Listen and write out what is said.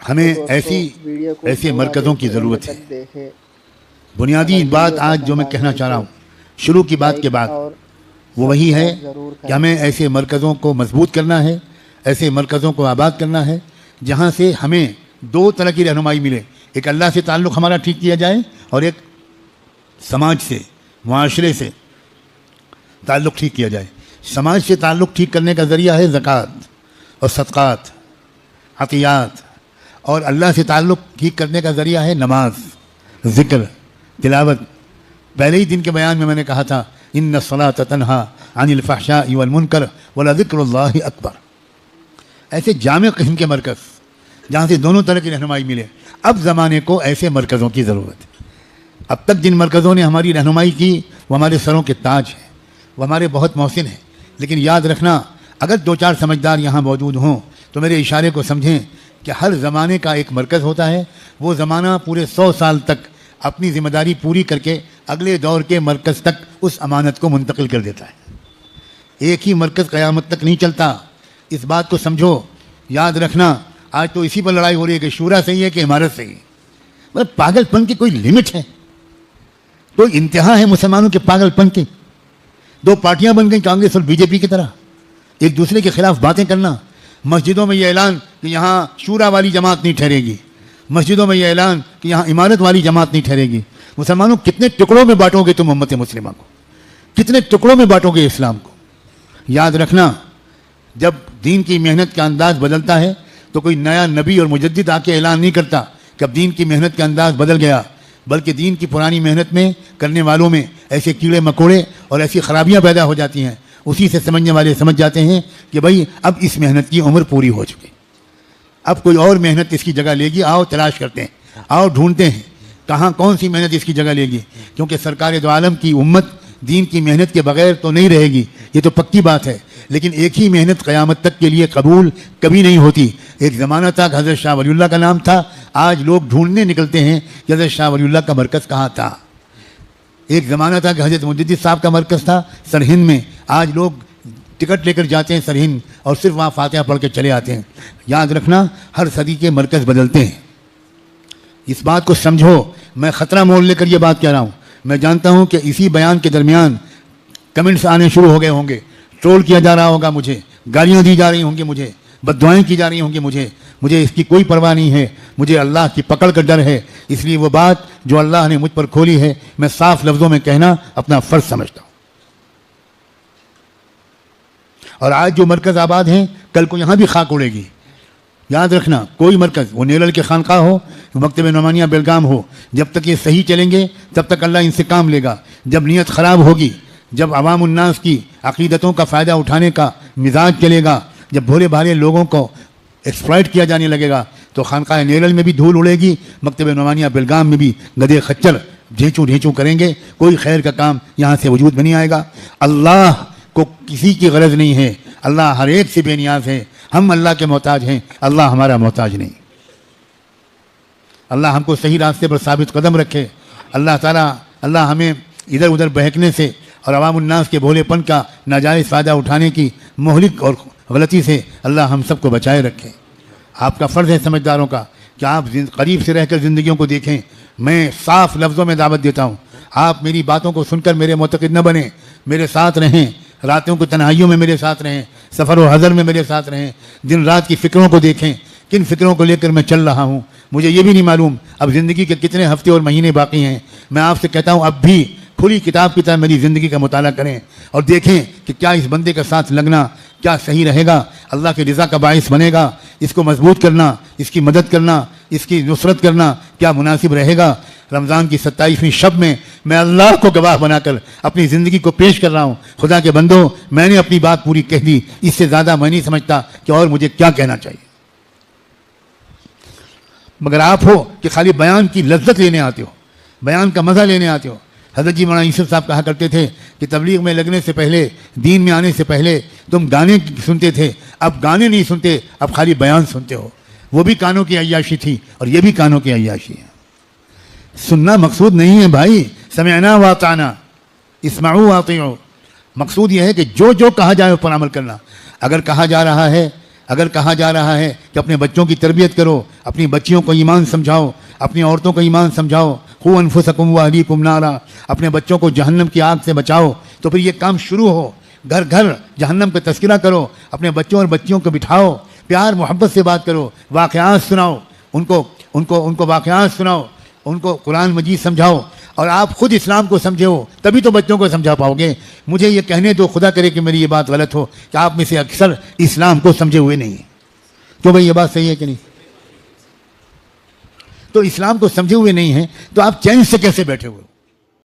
ہمیں ایسے مرکزوں کی ضرورت ہے۔ بنیادی بات آج جو میں کہنا چاہ رہا ہوں شروع کی بات کے بعد وہ وہی ہے کہ ہمیں ایسے مرکزوں کو مضبوط کرنا ہے، ایسے مرکزوں کو آباد کرنا ہے جہاں سے ہمیں دو طرح کی رہنمائی ملے، ایک اللہ سے تعلق ہمارا ٹھیک کیا جائے اور ایک سماج سے، معاشرے سے تعلق ٹھیک کیا جائے۔ سماج سے تعلق ٹھیک کرنے کا ذریعہ ہے زکوٰۃ اور صدقات، عطیات، اور اللہ سے تعلق ٹھیک کرنے کا ذریعہ ہے نماز، ذکر، تلاوت۔ پہلے ہی دن کے بیان میں میں نے کہا تھا ان الصلاۃ تنہا عن الفحشاء والمنکر ولذکر اللہ اکبر۔ ایسے جامع قسم کے مرکز جہاں سے دونوں طرح کی رہنمائی ملے۔ اب زمانے کو ایسے مرکزوں کی ضرورت ہے۔ اب تک جن مرکزوں نے ہماری رہنمائی کی وہ ہمارے سروں کے تاج ہیں، وہ ہمارے بہت محسن ہیں، لیکن یاد رکھنا اگر دو چار سمجھدار یہاں موجود ہوں تو میرے اشارے کو سمجھیں کہ ہر زمانے کا ایک مرکز ہوتا ہے، وہ زمانہ پورے 100 سال تک اپنی ذمہ داری پوری کر کے اگلے دور کے مرکز تک اس امانت کو منتقل کر دیتا ہے۔ ایک ہی مرکز قیامت تک نہیں چلتا، اس بات کو سمجھو، یاد رکھنا۔ آج تو اسی پر لڑائی ہو رہی ہے کہ شورا صحیح ہے کہ عمارت صحیح ہے۔ مطلب پاگل پن کی کوئی لمٹ ہے، کوئی انتہا ہے مسلمانوں کے پاگل پن کی۔ دو پارٹیاں بن گئیں کانگریس اور بی جے پی کی طرح، ایک دوسرے کے خلاف باتیں کرنا۔ مسجدوں میں یہ اعلان کہ یہاں شورا والی جماعت نہیں ٹھہرے گی، مسجدوں میں یہ اعلان کہ یہاں عمارت والی جماعت نہیں ٹھہرے گی۔ مسلمانوں کتنے ٹکڑوں میں بانٹو گے تم امت مسلمہ کو، کتنے ٹکڑوں میں بانٹو گے اسلام کو۔ یاد رکھنا جب دین کی محنت کا انداز بدلتا ہے تو کوئی نیا نبی اور مجدد آ کے اعلان نہیں کرتا کہ اب دین کی محنت کا انداز بدل گیا، بلکہ دین کی پرانی محنت میں کرنے والوں میں ایسے کیڑے مکوڑے اور ایسی خرابیاں پیدا ہو جاتی ہیں، اسی سے سمجھنے والے سمجھ جاتے ہیں کہ بھائی اب اس محنت کی عمر پوری ہو چکی، اب کوئی اور محنت اس کی جگہ لے گی۔ آؤ تلاش کرتے ہیں، آؤ ڈھونڈتے ہیں کہاں کون سی محنت اس کی جگہ لے گی، کیونکہ سرکار دو عالم کی امت دین کی محنت کے بغیر تو نہیں رہے گی، یہ تو پکی بات ہے، لیکن ایک ہی محنت قیامت تک کے لیے قبول کبھی نہیں ہوتی۔ ایک زمانہ تک حضرت شاہ ولی اللہ کا نام تھا، آج لوگ ڈھونڈنے نکلتے ہیں کہ حضرت شاہ ولی اللہ کا مرکز کہاں تھا۔ ایک زمانہ تک حضرت مجدد صاحب کا مرکز تھا سرہند میں، آج لوگ ٹکٹ لے کر جاتے ہیں سرہند اور صرف وہاں فاتحہ پڑھ کے چلے آتے ہیں۔ یاد رکھنا ہر صدی کے مرکز بدلتے ہیں، اس بات کو سمجھو۔ میں خطرہ مول لے کر یہ بات کہہ رہا ہوں، میں جانتا ہوں کہ اسی بیان کے درمیان کمنٹس آنے شروع ہو گئے ہوں گے، ٹرول کیا جا رہا ہوگا مجھے، گالیاں دی جا رہی ہوں گی مجھے، بددعائیں کی جا رہی ہوں گی مجھے اس کی کوئی پرواہ نہیں ہے، مجھے اللہ کی پکڑ کا ڈر ہے، اس لیے وہ بات جو اللہ نے مجھ پر کھولی ہے میں صاف لفظوں میں کہنا اپنا فرض سمجھتا ہوں۔ اور آج جو مرکز آباد ہیں کل کو یہاں بھی خاک اڑے گی۔ یاد رکھنا کوئی مرکز، وہ نیلل کے خانقاہ ہو، مکتب نعمانیہ بیلگام ہو، جب تک یہ صحیح چلیں گے تب تک اللہ ان سے کام لے گا۔ جب نیت خراب ہوگی، جب عوام الناس کی عقیدتوں کا فائدہ اٹھانے کا مزاج چلے گا، جب بھولے بھالے لوگوں کو ایکسپلائٹ کیا جانے لگے گا تو خانقاہ نیلل میں بھی دھول اڑے گی، مکتب نعمانیہ بیلگام میں بھی گدے خچر ڈھیچوں کریں گے، کوئی خیر کا کام یہاں سے وجود میں نہیں آئے گا۔ اللہ کو کسی کی غرض نہیں ہے، اللہ ہر ایک سے بے نیاز ہے، ہم اللہ کے محتاج ہیں، اللہ ہمارا محتاج نہیں۔ اللہ ہم کو صحیح راستے پر ثابت قدم رکھے۔ اللہ ہمیں ادھر ادھر بہکنے سے اور عوام الناس کے بھولے پن کا ناجائز فائدہ اٹھانے کی مہلک اور غلطی سے اللہ ہم سب کو بچائے رکھے۔ آپ کا فرض ہے سمجھداروں کا کہ آپ قریب سے رہ کر زندگیوں کو دیکھیں۔ میں صاف لفظوں میں دعوت دیتا ہوں، آپ میری باتوں کو سن کر میرے معتقد نہ بنیں، میرے ساتھ رہیں، راتوں کو تنہائیوں میں میرے ساتھ رہیں، سفر و حضر میں میرے ساتھ رہیں، دن رات کی فکروں کو دیکھیں، کن فکروں کو لے کر میں چل رہا ہوں مجھے یہ بھی نہیں معلوم اب زندگی کے کتنے ہفتے اور مہینے باقی ہیں۔ میں آپ سے کہتا ہوں اب بھی کھلی کتاب کی طرح میری زندگی کا مطالعہ کریں اور دیکھیں کہ کیا اس بندے کا ساتھ لگنا کیا صحیح رہے گا، اللہ کی رضا کا باعث بنے گا، اس کو مضبوط کرنا، اس کی مدد کرنا، اس کی نصرت کرنا کیا مناسب رہے گا۔ رمضان کی 27ویں شب میں اللہ کو گواہ بنا کر اپنی زندگی کو پیش کر رہا ہوں۔ خدا کے بندو میں نے اپنی بات پوری کہہ دی، اس سے زیادہ میں نہیں سمجھتا کہ اور مجھے کیا کہنا چاہیے۔ مگر آپ ہو کہ خالی بیان کی لذت لینے آتے ہو، بیان کا مزہ لینے آتے ہو۔ حضرت جی مولانا یوسف صاحب کہا کرتے تھے کہ تبلیغ میں لگنے سے پہلے، دین میں آنے سے پہلے تم گانے سنتے تھے، اب گانے نہیں سنتے، اب خالی بیان سنتے ہو۔ وہ بھی کانوں کی عیاشی تھی اور یہ بھی کانوں کی عیاشی ہے۔ سننا مقصود نہیں ہے بھائی، سمعنا واطعنا، اسمعوا واطیعوا۔ مقصود یہ ہے کہ جو کہا جائے اس پر عمل کرنا۔ اگر کہا جا رہا ہے اگر کہا جا رہا ہے کہ اپنے بچوں کی تربیت کرو، اپنی بچیوں کو ایمان سمجھاؤ، اپنی عورتوں کو ایمان سمجھاؤ، قوا انفسکم واہلیکم نارا، اپنے بچوں کو جہنم کی آگ سے بچاؤ، تو پھر یہ کام شروع ہو، گھر گھر جہنم کا تذکرہ کرو، اپنے بچوں اور بچیوں کو بٹھاؤ، پیار محبت سے بات کرو، واقعات سناؤ، ان کو واقعات سناؤ، ان کو قرآن مجید سمجھاؤ، اور آپ خود اسلام کو سمجھے ہو تبھی تو بچوں کو سمجھا پاؤ گے۔ مجھے یہ کہنے دو، خدا کرے کہ میری یہ بات غلط ہو، کہ آپ میں سے اکثر اسلام کو سمجھے ہوئے نہیں ہیں۔ تو بھائی یہ بات صحیح ہے کہ نہیں؟ تو اسلام کو سمجھے ہوئے نہیں ہیں تو آپ چین سے کیسے بیٹھے ہوئے؟